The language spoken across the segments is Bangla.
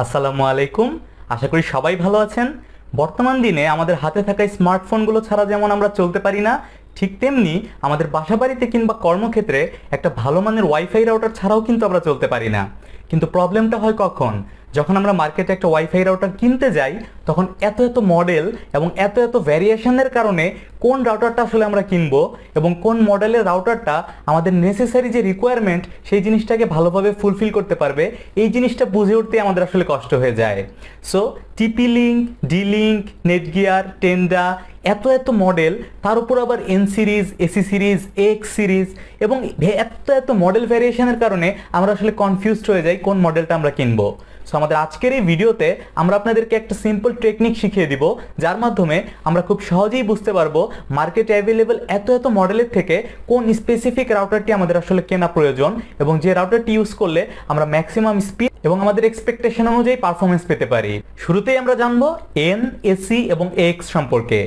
আসসালামু আলাইকুম। আশা করি সবাই ভালো আছেন। বর্তমান দিনে আমাদের হাতে থাকা স্মার্টফোনগুলো ছাড়া যেমন আমরা চলতে পারি না, ঠিক তেমনি আমাদের বাসাবাড়িতে কিংবা কর্মক্ষেত্রে একটা ভালো মানের ওয়াইফাই রাউটার ছাড়াও কিন্তু আমরা চলতে পারি না। কিন্তু প্রবলেমটা হয় কখন? যখন আমরা মার্কেটে একটা ওয়াইফাই রাউটার কিনতে যাই, তখন এত এত মডেল এবং এত এত ভ্যারিয়েশনের কারণে কোন রাউটারটা আসলে আমরা কিনবো এবং কোন মডেলের রাউটারটা আমাদের নেসেসারি যে রিকোয়ারমেন্ট সেই জিনিসটাকে ভালোভাবে ফুলফিল করতে পারবে, এই জিনিসটা বুঝে উঠতে আমাদের আসলে কষ্ট হয়ে যায়। সো টিপি link, D link, Netgear, Tenda, এত এত মডেল, তার উপর আবার N series, AC series, x series এবং এত এত মডেল ভ্যারিয়েশনের কারণে আমরা আসলে কনফিউজড হয়ে যাই কোন মডেলটা আমরা কিনবো। সো আমাদের আজকের এই ভিডিওতে আমরা আপনাদেরকে একটা সিম্পল টেকনিক শিখিয়ে দিব, যার মাধ্যমে আমরা খুব সহজেই বুঝতে পারবো মার্কেটে অ্যাভেলেবল এত এত মডেলের থেকে কোন স্পেসিফিক রাউটারটি আমাদের আসলে কেনা প্রয়োজন এবং যে রাউটারটি ইউজ করলে আমরা ম্যাক্সিমাম স্পিড এবং আমাদের এক্সপেকটেশন অনুযায়ী পারফরমেন্স পেতে পারি। শুরুতেই আমরা জানবো এন, এসি এবং এক্স সম্পর্কে।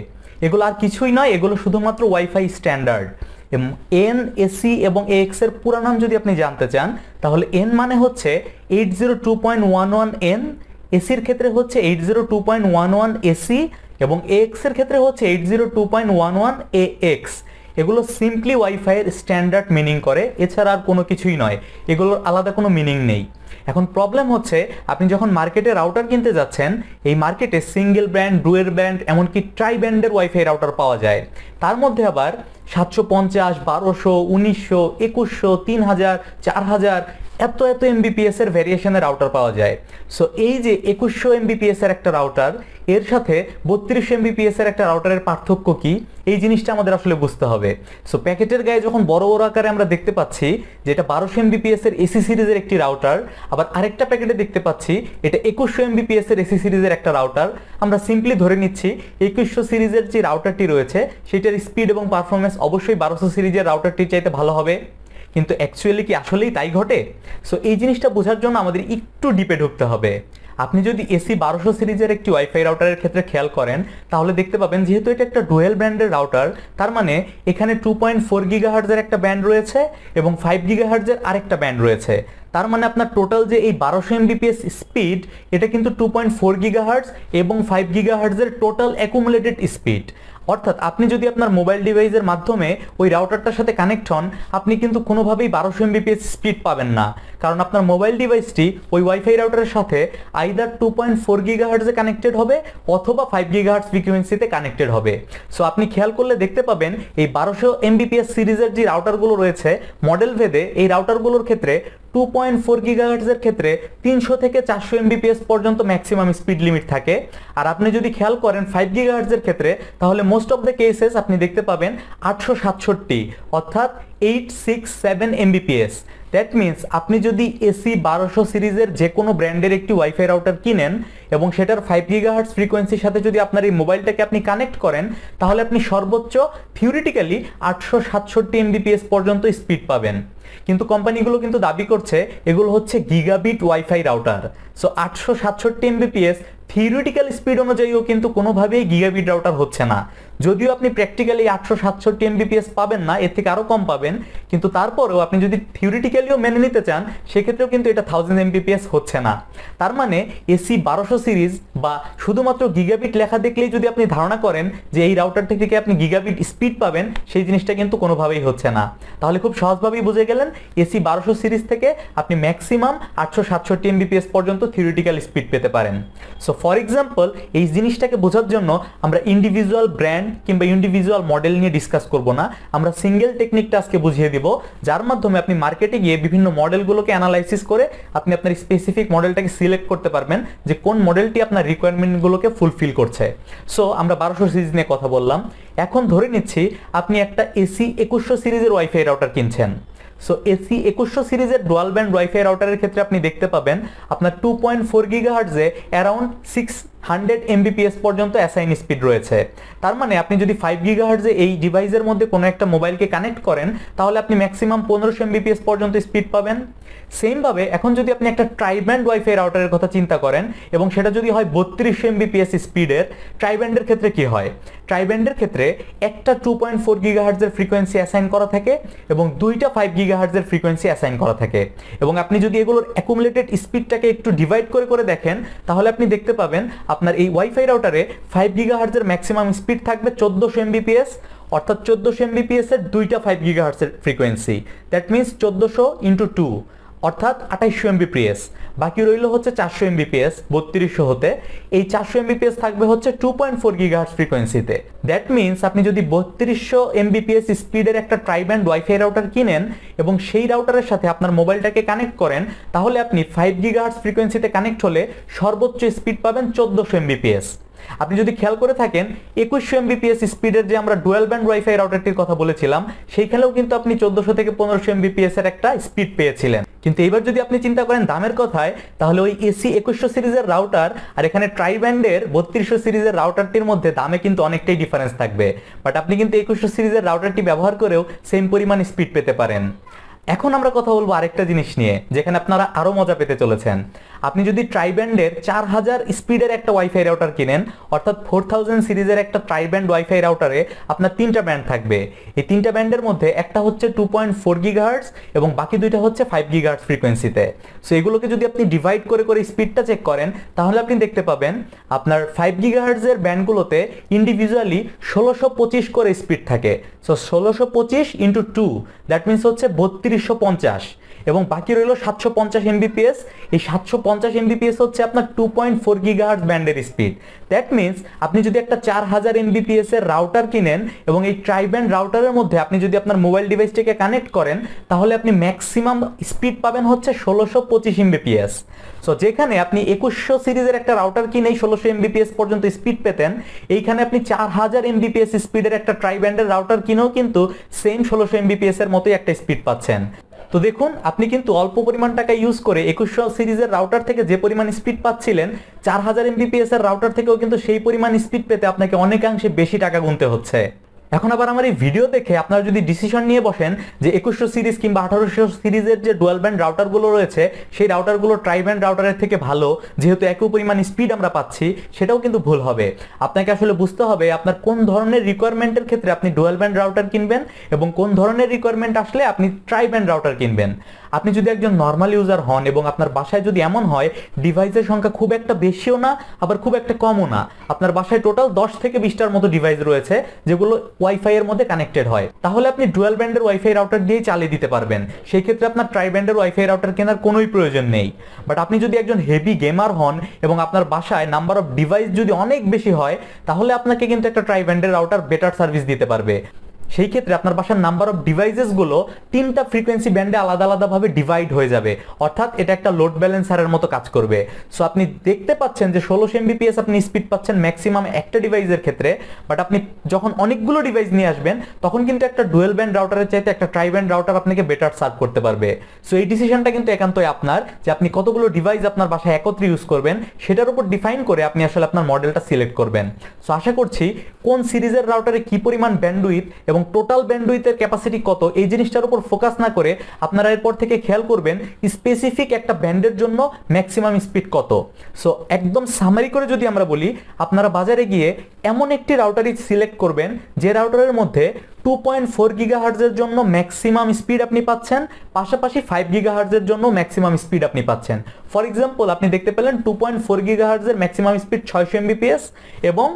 এগুলো আর কিছুই নয়, এগুলো শুধুমাত্র ওয়াইফাই স্ট্যান্ডার্ড। এন, এসি এবং এক্স এর পুরো নাম যদি আপনি জানতে চান, তাহলে এন মানে হচ্ছে 802.11 এন, এসির ক্ষেত্রে হচ্ছে 802.11 এসি এবং এক্স এর ক্ষেত্রে হচ্ছে 802.11 এ এক্স। এগুলো সিম্পলি ওয়াইফাইয়ের স্ট্যান্ডার্ড মিনিং করে, এছাড়া আর কোনো কিছুই নয়, এগুলোর আলাদা কোনো মিনিং নেই। এখন প্রবলেম হচ্ছে, আপনি যখন মার্কেটে রাউটার কিনতে যাচ্ছেন, এই মার্কেটে সিঙ্গেল ব্র্যান্ড, ডুয়েল ব্র্যান্ড, এমনকি ট্রাই ব্র্যান্ডের ওয়াইফাই রাউটার পাওয়া যায়। তার মধ্যে আবার 750, 1200, 1900, 2100, 3000, 4000 এত এত এমবিপিএস এর ভ্যারিয়েশনের রাউটার পাওয়া যায়। সো এই যে 2100 এমবিপিএস এর একটা রাউটার, এর সাথে 32 এমবিপিএস এর একটা রাউটারের পার্থক্য কি, এই জিনিসটা আমাদের আসলে বুঝতে হবে। সো প্যাকেটের গায়ে যখন বড় বড় আকারে আমরা দেখতে পাচ্ছি যে এটা 1200 এমবিপিএস এর এসি সিরিজের একটি রাউটার, আবার আরেকটা প্যাকেটে দেখতে পাচ্ছি এটা 2100 এমবিপিএস এর এসি সিরিজের একটা রাউটার, আমরা সিম্পলি ধরে নিচ্ছি 2100 সিরিজের যে রাউটারটি রয়েছে সেটার স্পিড এবং পারফরমেন্স অবশ্যই 1200 সিরিজের রাউটারটির চাইতে ভালো হবে। কিন্তু অ্যাকচুয়ালি কি আসলেই তাই ঘটে? সো এই জিনিসটা বোঝার জন্য আমাদের একটু ডিপে ঢুকতে হবে। আপনি যদি এসি 1200 সিরিজের একটি ওয়াইফাই রাউটারের ক্ষেত্রে খেয়াল করেন, তাহলে দেখতে পাবেন যেহেতু এটা একটা ডুয়েল ব্র্যান্ডের রাউটার, তার মানে এখানে 2.4 গিগাহার্টজের একটা ব্যান্ড রয়েছে এবং 5 গিগাহার্টজের আরেকটা ব্যান্ড রয়েছে। তার মানে আপনার টোটাল যে এই 1200 এমবিপিএস স্পিড, এটা কিন্তু 2.4 গিগাহার্টজ এবং 5 গিগাহার্টজের টোটাল অ্যাকুমুলেটেড স্পিড। অর্থাৎ আপনি যদি আপনার মোবাইল ডিভাইসের মাধ্যমে ওই রাউটারটার সাথে কানেক্ট হন, আপনি কিন্তু কোনোভাবেই 1200 এমবিপিএস স্পিড পাবেন না, কারণ আপনার মোবাইল ডিভাইসটি ওই ওয়াইফাই রাউটারের সাথে আইদার 2.4 গিগাহার্টজে কানেক্টেড হবে অথবা 5 গিগাহার্টজ ফ্রিকোয়েন্সিতে কানেক্টেড হবে। সো আপনি খেয়াল করলে দেখতে পাবেন এই 1200 এমবিপিএস সিরিজের যে রাউটারগুলো রয়েছে, মডেল ভেদে এই রাউটারগুলোর ক্ষেত্রে 2.4 গিগাহার্টজের ক্ষেত্রে 300 থেকে 400 এমবিপিএস পর্যন্ত ম্যাক্সিমাম স্পিড লিমিট থাকে। আর আপনি যদি খেয়াল করেন 5 গিগাহার্টজের ক্ষেত্রে, তাহলে মোস্ট অফ দ্য কেসেস আপনি দেখতে পাবেন 867, অর্থাৎ 867 এমবিপিএস। দ্যাট মিনস আপনি যদি এসি 1200 সিরিজের যে কোনো ব্র্যান্ডের একটি ওয়াইফাই রাউটার কিনেন এবং সেটার 5 গিগাহার্টজ ফ্রিকোয়েন্সির সাথে যদি আপনার এই মোবাইলটাকে আপনি কানেক্ট করেন, তাহলে আপনি সর্বোচ্চ থিওরিটিক্যালি 867 এমবিপিএস পর্যন্ত স্পিড পাবেন। কিন্তু কোম্পানিগুলো কিন্তু দাবি করছে এগুলো হচ্ছে gigabit wifi router. So 867 Mbps theoretical speed অনুযায়ীও কিন্তু কোনোভাবেই গিগাবিট রাউটার হচ্ছে না। যদিও আপনি প্র্যাকটিক্যালি 867 এমবিপিএস পাবেন না, এর থেকে আরও কম পাবেন, কিন্তু তারপরেও আপনি যদি থিওরিটিক্যালিও মেনে নিতে চান, সেক্ষেত্রেও কিন্তু এটা 1000 এমবিপিএস হচ্ছে না। তার মানে এসি 1200 সিরিজ বা শুধুমাত্র গিগাবিট লেখা দেখলেই যদি আপনি ধারণা করেন যে এই রাউটার থেকে আপনি গিগাবিট স্পিড পাবেন, সেই জিনিসটা কিন্তু কোনোভাবেই হচ্ছে না। তাহলে খুব সহজভাবেই বুঝে গেলেন এসি 1200 সিরিজ থেকে আপনি ম্যাক্সিমাম 867 এমবিপিএস পর্যন্ত থিওরিটিক্যাল স্পিড পেতে পারেন। সো ফর এক্সাম্পল, এই জিনিসটাকে বোঝার জন্য আমরা ইন্ডিভিজুয়াল ব্র্যান্ড কিংবা ইন্ডিভিজুয়াল মডেল নিয়ে ডিসকাস করব না, আমরা সিঙ্গেল টেকনিকটা আজকে বুঝিয়ে দিব, যার মাধ্যমে আপনি মার্কেটে গিয়ে বিভিন্ন মডেলগুলোকে অ্যানালাইসিস করে আপনি আপনার স্পেসিফিক মডেলটাকে সিলেক্ট করতে পারবেন যে কোন মডেলটি আপনার রিকোয়ারমেন্টগুলোকে ফুলফিল করছে। সো আমরা 1200 সিরিজ নিয়ে কথা বললাম। এখন ধরে নিচ্ছি আপনি একটা এসি 2100 সিরিজের ওয়াইফাই রাউটার কিনছেন। সো এসি 2100 সিরিজের ডুয়াল ব্যান্ড ওয়াইফাই রাউটারের ক্ষেত্রে আপনি দেখতে পাবেন আপনার 2.4 গিগাহার্টজে অ্যারাউন্ড 100 Mbps পর্যন্ত অ্যাসাইন স্পিড রয়েছে। তার মানে আপনি যদি 5 GHz এই ডিভাইসের মধ্যে কোনো একটা মোবাইলকে কানেক্ট করেন তাহলে আপনি ম্যাক্সিমাম 1500 Mbps পর্যন্ত স্পিড পাবেন। সেম ভাবে এখন যদি আপনি একটা ট্রাইব্যান্ড ওয়াইফাই রাউটারের কথা চিন্তা করেন এবং সেটা যদি হয় 3200 Mbps স্পিডের, ট্রাইব্যান্ডের ক্ষেত্রে কি হয়? ট্রাইব্যান্ডের ক্ষেত্রে একটা 2.4 GHz এর ফ্রিকোয়েন্সি অ্যাসাইন করা থাকে এবং দুইটা 5 GHz এর ফ্রিকোয়েন্সি অ্যাসাইন করা থাকে। এবং আপনি যদি এগুলোর অ্যাকুমুলেটেড স্পিডটাকে একটু ডিভাইড করে করে দেখেন তাহলে আপনি দেখতে পাবেন আপনার এই ওয়াইফাই রাউটারে 5 GHz এর ম্যাক্সিমাম স্পিড থাকবে 1400 Mbps, অর্থাৎ 1400 Mbps এর দুইটা 5 GHz এর ফ্রিকোয়েন্সি, দ্যাট মিনস 1400 ইন্টু 2 অর্থাৎ 2800 Mbps। বাকি রইল হচ্ছে 400 Mbps 3200 হতে। এই 400 Mbps থাকবে হচ্ছে 2.4 GHz ফ্রিকোয়েন্সিতে। দ্যাট মিনস আপনি যদি 3200 Mbps স্পিডের একটা ট্রাইব্যান্ড ওয়াইফাই রাউটার কিনেন এবং সেই রাউটারের সাথে আপনার মোবাইলটাকে কানেক্ট করেন তাহলে আপনি 5 GHz ফ্রিকোয়েন্সিতে কানেক্ট হলে সর্বোচ্চ স্পিড পাবেন 1400 Mbps। আপনি যদি খেয়াল করে থাকেন 2100 Mbps স্পিডের যে আমরা ডুয়াল ব্যান্ড ওয়াইফাই রাউটারটির কথা বলেছিলাম সেইখানেও কিন্তু আপনি 1400 থেকে 1500 Mbps এর একটা স্পিড পেয়েছিলেন। কিন্তু এবার যদি আপনি চিন্তা করেন দামের কথায় তাহলে ওই এসি 2100 সিরিজের রাউটার আর এখানে ট্রাইব্যান্ডের 3200 সিরিজের রাউটারটির মধ্যে দামে কিন্তু অনেকটাই ডিফারেন্স থাকবে, বাট আপনি কিন্তু 2100 সিরিজের রাউটারটি ব্যবহার করেও সেম পরিমাণ স্পিড পেতে পারেন। এখন আমরা কথা বলবো আরেকটা জিনিস নিয়ে যেখানে আপনারা আরো মজা পেতে চলেছেন। আপনি যদি ট্রাইব্যান্ডের 4000 স্পিডের একটা ওয়াইফাই রাউটার কিনেন, অর্থাৎ 4000 সিরিজের একটা ট্রাইব্যান্ড ওয়াইফাই রাউটারে আপনার তিনটা ব্যান্ড থাকবে। এই তিনটা ব্যান্ডের মধ্যে একটা হচ্ছে 2.4 GHz এবং বাকি দুইটা হচ্ছে 5 GHz ফ্রিকোয়েন্সিতে। সো এগুলোকে যদি আপনি ডিভাইড করে করে স্পিডটা চেক করেন তাহলে আপনি দেখতে পাবেন আপনার 5 GHz এর ব্যান্ডগুলোতে ইন্ডিভিজুয়ালি 1625 করে স্পিড থাকে। সো 1625 ইন্টু 2 দ্যাট মিনস হচ্ছে 3250 এবং বাকি রইল 750 Mbps। এই 750 Mbps হচ্ছে আপনার 2.4 GHz ব্যান্ডের স্পিড। দ্যাট মিনস আপনি যদি একটা 4000 Mbps এর রাউটার কিনেন এবং এই ট্রাইব্যান্ড রাউটারের মধ্যে আপনি যদি আপনার মোবাইল ডিভাইসটিকে কানেক্ট করেন তাহলে আপনি ম্যাক্সিমাম স্পিড পাবেন হচ্ছে 1625 Mbps। সো যেখানে আপনি 2100 সিরিজের একটা রাউটার কিনে 1600 Mbps পর্যন্ত স্পিড পেতেন, এইখানে আপনি 4000 Mbps স্পিডের একটা ট্রাইব্যান্ডের রাউটার কিনেও কিন্তু সেম 1600 Mbps এর মতোই একটা স্পিড পাচ্ছেন। তো দেখুন আপনি কিন্তু অল্প পরিমাণ টাকা ইউজ করে 2100 সিরিজের রাউটার থেকে যে পরিমাণ স্পিড পাচ্ছিলেন 4000 Mbps এর রাউটার থেকেও কিন্তু সেই পরিমাণ স্পিড পেতে আপনাকে অনেকাংশে বেশি টাকা গুনতে হচ্ছে। এখন আবার আমার এই ভিডিও দেখে আপনারা যদি ডিসিশন নিয়ে বসেন যে 2100 সিরিজ কিংবা 1800 সিরিজের যে ডুয়াল ব্যান্ড রাউটারগুলো রয়েছে সেই রাউটারগুলো ট্রাইব্যান্ড রাউটারের থেকে ভালো যেহেতু একই পরিমাণ স্পিড আমরা পাচ্ছি, সেটাও কিন্তু ভুল হবে। আপনাকে আসলে বুঝতে হবে আপনার কোন ধরনের রিকোয়ারমেন্টের ক্ষেত্রে আপনি ডুয়াল ব্যান্ড রাউটার কিনবেন এবং কোন ধরনের রিকোয়ারমেন্ট আসলে আপনি ট্রাইব্যান্ড রাউটার কিনবেন। আপনি যদি একজন নর্মাল ইউজার হন এবং আপনার বাসায় যদি এমন হয় ডিভাইসের সংখ্যা খুব একটা বেশিও না আবার খুব একটা কমও না, আপনার বাসায় টোটাল 10 থেকে 20টার মতো ডিভাইস রয়েছে যেগুলো ওয়াইফাই এর মধ্যে কানেক্টেড হয়, তাহলে আপনি ডুয়াল ব্যান্ডের ওয়াইফাই রাউটার দিয়েই চালিয়ে দিতে পারবেন। সেই ক্ষেত্রে আপনার ট্রাই ব্যান্ডের ওয়াইফাই রাউটার কেনার কোনোই প্রয়োজন নেই। বাট আপনি যদি একজন হেভি গেমার হন এবং আপনার বাসায় নাম্বার অফ ডিভাইস যদি অনেক বেশি হয় তাহলে আপনাকে কিন্তু একটা ট্রাই ব্যান্ডের রাউটার বেটার সার্ভিস দিতে পারবে। সেই ক্ষেত্রে আপনার বাসার নাম্বার অফ ডিভাইসেস গুলো তিনটা ফ্রিকোয়েন্সি ব্যান্ডে আলাদা আলাদা ভাবে ডিভাইড হয়ে যাবে, অর্থাৎ এটা একটা লোড ব্যালেন্সারের মতো কাজ করবে। সো আপনি দেখতে পাচ্ছেন যে 1600 Mbps আপনি স্পিড পাচ্ছেন ম্যাক্সিমাম একটা ডিভাইসের ক্ষেত্রে, বাট আপনি যখন অনেকগুলো ডিভাইস নিয়ে আসবেন তখন কিন্তু একটা ডুয়েল ব্যান্ড রাউটারের চাইতে একটা ট্রাই ব্যান্ড রাউটার আপনাকে বেটার সার্ভ করতে পারবে। সো এই ডিসিশনটা কিন্তু একান্তই আপনার যে আপনি কতগুলো ডিভাইস আপনার বাসায় একত্রে ইউজ করবেন সেটার উপর ডিফাইন করে আপনি আসলে আপনার মডেলটা সিলেক্ট করবেন। সো আশা করছি কোন সিরিজের রাউটারে কি পরিমাণ ব্যান্ডউইথ এবং টোটাল ব্যান্ডউইথের ক্যাপাসিটি কত এই জিনিসটার উপর ফোকাস না করে আপনারা এরপর থেকে খেয়াল করবেন স্পেসিফিক একটা ব্যান্ডের জন্য ম্যাক্সিমাম স্পিড কত। সো একদম সামারি করে যদি আমরা বলি, আপনারা বাজারে গিয়ে এমন একটি রাউটারই সিলেক্ট করবেন যে রাউটারের মধ্যে 2.4 GHz এর জন্য ম্যাক্সিমাম স্পিড আপনি পাচ্ছেন, পাশাপাশি 5 GHz এর জন্য ম্যাক্সিমাম স্পিড আপনি পাচ্ছেন। ফর এক্সাম্পল আপনি দেখতে পেলেন 2.4 GHz এর ম্যাক্সিমাম স্পিড 600 Mbps এবং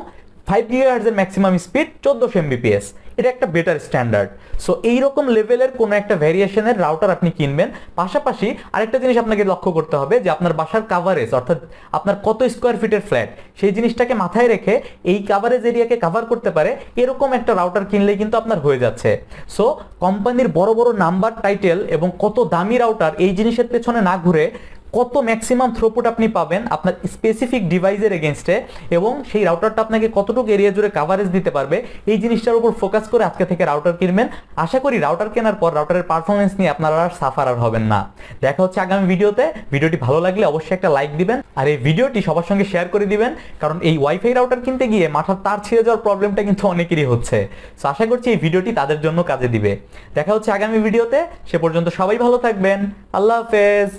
5 GHz এর ম্যাক্সিমাম স্পিড 1400 Mbps। এটা একটা বেটার স্ট্যান্ডার্ড। সো এইরকম লেভেলের কোনো একটা ভ্যারিয়েশনের রাউটার আপনি কিনবেন। পাশাপাশি আরেকটা জিনিস আপনাকে লক্ষ্য করতে হবে যে আপনার বাসার কাভারেজ, অর্থাৎ আপনার কত স্কোয়ার ফিটের ফ্ল্যাট, সেই জিনিসটাকে মাথায় রেখে এই কাভারেজ এরিয়াকে কাভার করতে পারে এরকম একটা রাউটার কিনলেই কিন্তু আপনার হয়ে যাচ্ছে। সো কোম্পানির বড় বড় নাম্বার, টাইটেল এবং কত দামি রাউটার এই জিনিসের পেছনে না ঘুরে কত ম্যাক্সিমাম থ্রুপুট আপনি পাবেন আপনার স্পেসিফিক ডিভাইসের এগেনস্টে, এবং সেই রাউটারটা আপনাকে কতটুকু এরিয়া জুড়ে কাভারেজ দিতে পারবে, এই জিনিসটার উপর ফোকাস করে আজকে থেকে রাউটার কিনবেন। আশা করি রাউটার কেনার পর রাউটারের পারফরমেন্স নিয়ে আপনারা আর সাফার আর হবেন না। দেখা হচ্ছে আগামী ভিডিওতে। ভিডিওটি ভালো লাগলে অবশ্যই একটা লাইক দিবেন, আর এই ভিডিওটি সবার সঙ্গে শেয়ার করে দিবেন, কারণ এই ওয়াইফাই রাউটার কিনতে গিয়ে মাথার তার ছিঁড়ে যাওয়ার প্রবলেমটা কিন্তু অনেকেরই হচ্ছে। সো আশা করছি এই ভিডিওটি তাদের জন্য কাজে দিবে। দেখা হচ্ছে আগামী ভিডিওতে, সে পর্যন্ত সবাই ভালো থাকবেন। আল্লাহ হাফেজ।